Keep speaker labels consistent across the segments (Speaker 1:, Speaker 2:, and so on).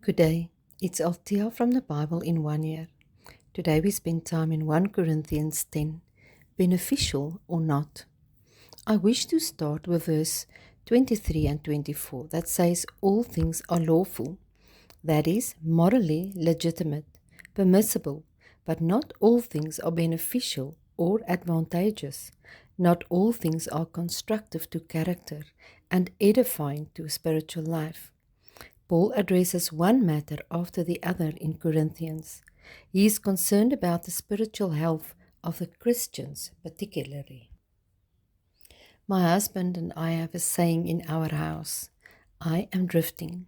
Speaker 1: Good day. It's Althea from the Bible in 1 year. Today we spend time in 1 Corinthians 10. Beneficial or not? I wish to start with verse 23 and 24 that says all things are lawful. That is, morally legitimate, permissible, but not all things are beneficial or advantageous. Not all things are constructive to character and edifying to spiritual life. Paul addresses one matter after the other in Corinthians. He is concerned about the spiritual health of the Christians particularly. My husband and I have a saying in our house: I am drifting.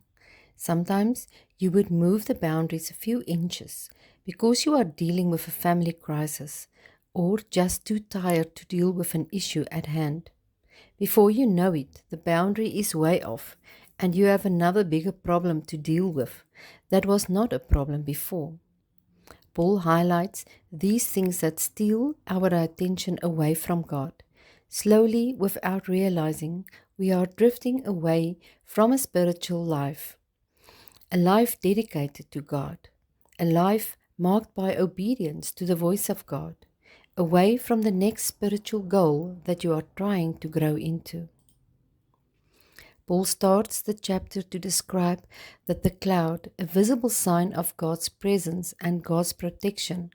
Speaker 1: Sometimes you would move the boundaries a few inches because you are dealing with a family crisis or just too tired to deal with an issue at hand. Before you know it, the boundary is way off and you have another bigger problem to deal with that was not a problem before. Paul highlights these things that steal our attention away from God. Slowly, without realizing, we are drifting away from a spiritual life, a life dedicated to God, a life marked by obedience to the voice of God, away from the next spiritual goal that you are trying to grow into. Paul starts the chapter to describe that the cloud, a visible sign of God's presence and God's protection,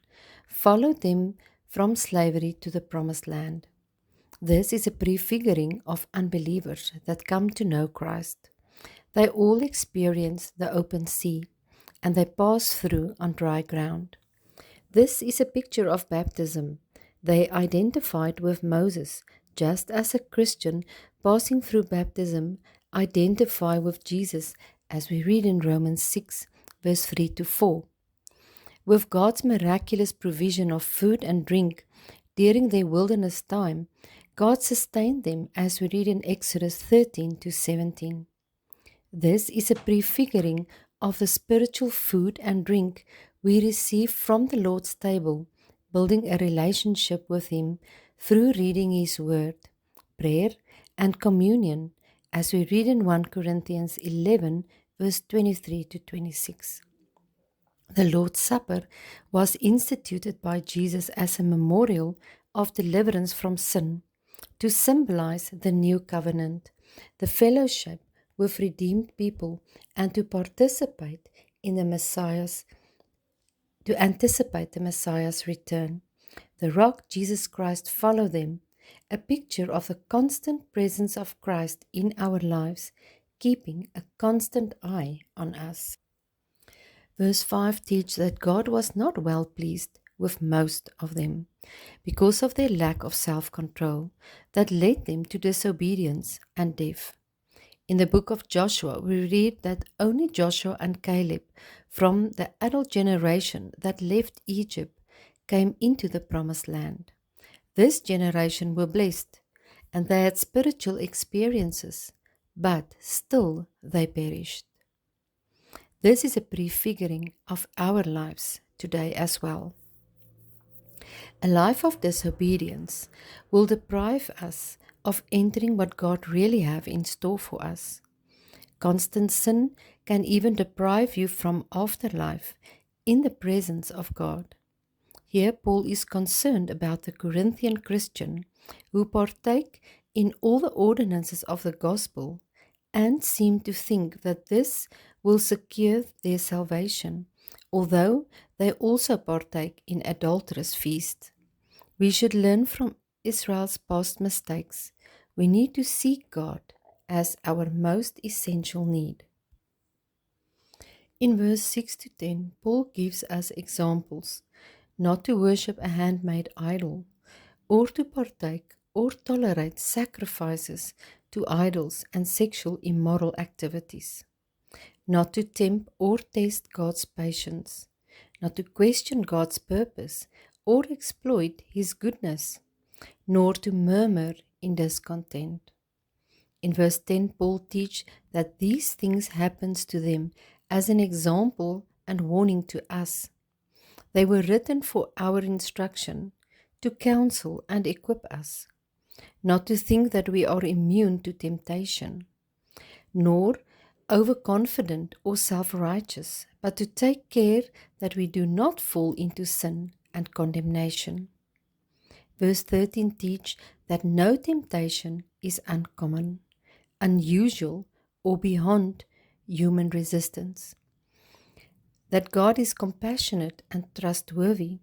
Speaker 1: followed them from slavery to the promised land. This is a prefiguring of unbelievers that come to know Christ. They all experience the open sea, and they pass through on dry ground. This is a picture of baptism. They identified with Moses, just as a Christian passing through baptism identify with Jesus, as we read in Romans 6, verse 3 to 4. With God's miraculous provision of food and drink during their wilderness time, God sustained them, as we read in Exodus 13 to 17. This is a prefiguring of the spiritual food and drink we receive from the Lord's table, building a relationship with Him through reading His Word, prayer, and communion, as we read in 1 Corinthians 11, verse 23 to 26. The Lord's Supper was instituted by Jesus as a memorial of deliverance from sin, to symbolize the new covenant, the fellowship with redeemed people, and to participate in the Messiah's, to anticipate the Messiah's return. The rock, Jesus Christ, follow them, a picture of the constant presence of Christ in our lives, keeping a constant eye on us. Verse 5 teaches that God was not well pleased with most of them because of their lack of self-control that led them to disobedience and death. In the book of Joshua, we read that only Joshua and Caleb from the adult generation that left Egypt came into the promised land. This generation were blessed, and they had spiritual experiences, but still they perished. This is a prefiguring of our lives today as well. A life of disobedience will deprive us of entering what God really has in store for us. Constant sin can even deprive you from afterlife in the presence of God. Here Paul is concerned about the Corinthian Christian who partake in all the ordinances of the gospel and seem to think that this will secure their salvation, although they also partake in adulterous feasts. We should learn from Israel's past mistakes. We need to seek God as our most essential need. In verse 6 to 10, Paul gives us examples not to worship a handmade idol, or to partake or tolerate sacrifices to idols and sexual immoral activities, not to tempt or test God's patience, not to question God's purpose or exploit His goodness, nor to murmur in discontent. In verse 10, Paul teaches that these things happen to them as an example and warning to us. They were written for our instruction, to counsel and equip us, not to think that we are immune to temptation, nor overconfident or self-righteous, but to take care that we do not fall into sin and condemnation. Verse 13 teach that no temptation is uncommon, unusual, or beyond human resistance. That God is compassionate and trustworthy,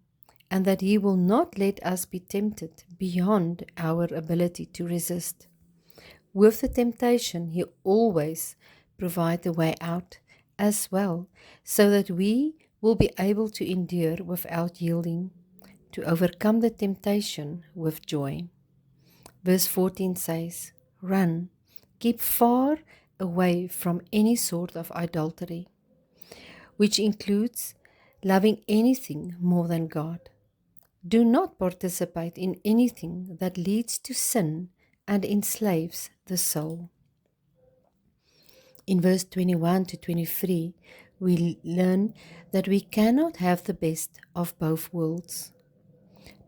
Speaker 1: and that He will not let us be tempted beyond our ability to resist. With the temptation, He always provides the way out as well, so that we will be able to endure without yielding, to overcome the temptation with joy. Verse 14 says, "Run, keep far away from any sort of idolatry," which includes loving anything more than God. Do not participate in anything that leads to sin and enslaves the soul. In verse 21 to 23, we learn that we cannot have the best of both worlds.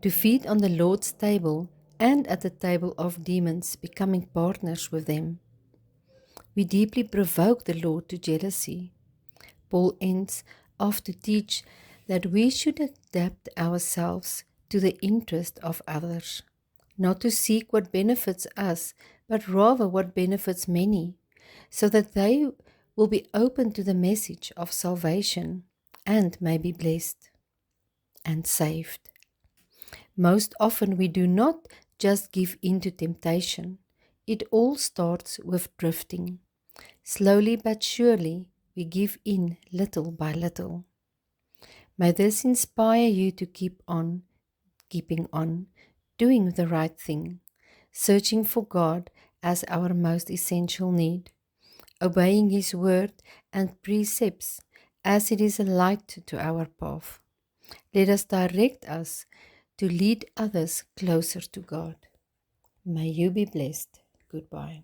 Speaker 1: To feed on the Lord's table and at the table of demons, becoming partners with them. We deeply provoke the Lord to jealousy. Paul ends off to teach that we should adapt ourselves to the interest of others, not to seek what benefits us, but rather what benefits many, so that they will be open to the message of salvation and may be blessed and saved. Most often we do not just give in to temptation. It all starts with drifting. Slowly but surely, we give in little by little. May this inspire you to keep on, keeping on, doing the right thing, searching for God as our most essential need, obeying His word and precepts as it is a light to our path. Let us direct us to lead others closer to God. May you be blessed. Goodbye.